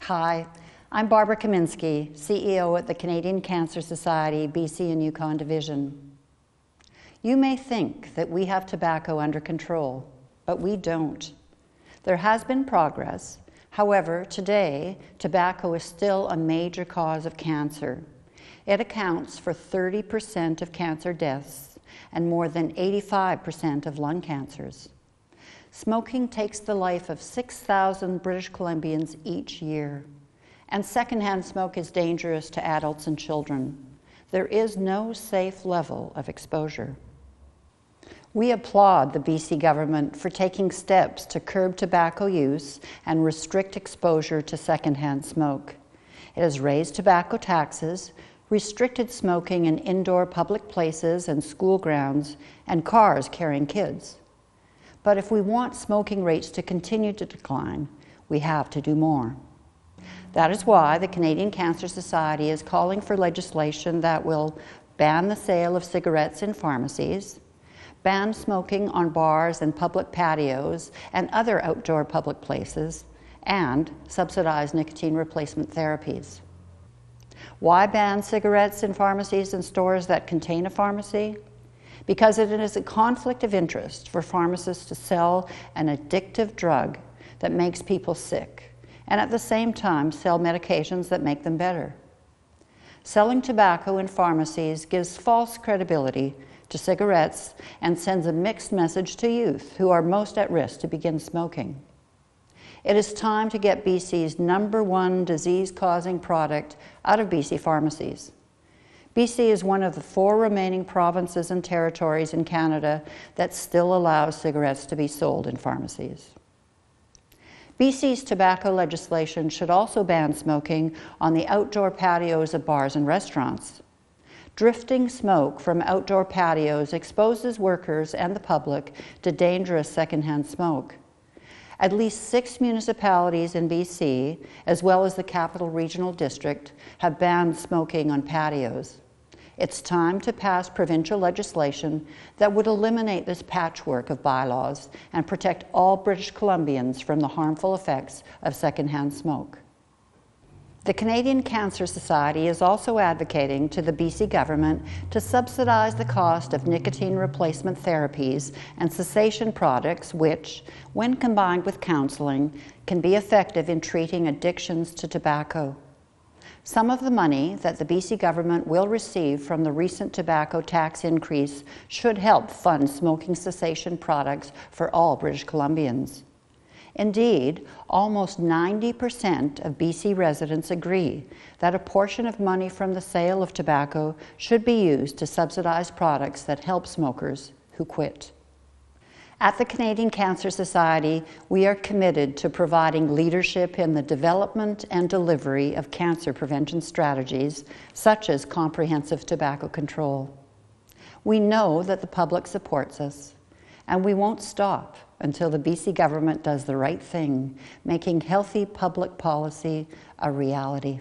Hi, I'm Barbara Kaminsky, CEO at the Canadian Cancer Society, BC and Yukon Division. You may think that we have tobacco under control, but we don't. There has been progress. However, today, tobacco is still a major cause of cancer. It accounts for 30% of cancer deaths and more than 85% of lung cancers. Smoking takes the life of 6,000 British Columbians each year. And secondhand smoke is dangerous to adults and children. There is no safe level of exposure. We applaud the BC government for taking steps to curb tobacco use and restrict exposure to secondhand smoke. It has raised tobacco taxes, restricted smoking in indoor public places and school grounds, and cars carrying kids. But if we want smoking rates to continue to decline, we have to do more. That is why the Canadian Cancer Society is calling for legislation that will ban the sale of cigarettes in pharmacies, ban smoking on bars and public patios and other outdoor public places, and subsidize nicotine replacement therapies. Why ban cigarettes in pharmacies and stores that contain a pharmacy? Because it is a conflict of interest for pharmacists to sell an addictive drug that makes people sick, and at the same time sell medications that make them better. Selling tobacco in pharmacies gives false credibility to cigarettes and sends a mixed message to youth who are most at risk to begin smoking. It is time to get BC's #1 disease-causing product out of BC pharmacies. BC is one of the 4 remaining provinces and territories in Canada that still allows cigarettes to be sold in pharmacies. BC's tobacco legislation should also ban smoking on the outdoor patios of bars and restaurants. Drifting smoke from outdoor patios exposes workers and the public to dangerous secondhand smoke. At least 6 municipalities in BC, as well as the Capital Regional District, have banned smoking on patios. It's time to pass provincial legislation that would eliminate this patchwork of bylaws and protect all British Columbians from the harmful effects of secondhand smoke. The Canadian Cancer Society is also advocating to the BC government to subsidize the cost of nicotine replacement therapies and cessation products which, when combined with counseling, can be effective in treating addictions to tobacco. Some of the money that the BC government will receive from the recent tobacco tax increase should help fund smoking cessation products for all British Columbians. Indeed, almost 90% of BC residents agree that a portion of money from the sale of tobacco should be used to subsidize products that help smokers who quit. At the Canadian Cancer Society, we are committed to providing leadership in the development and delivery of cancer prevention strategies, such as comprehensive tobacco control. We know that the public supports us, and we won't stop until the BC government does the right thing, making healthy public policy a reality.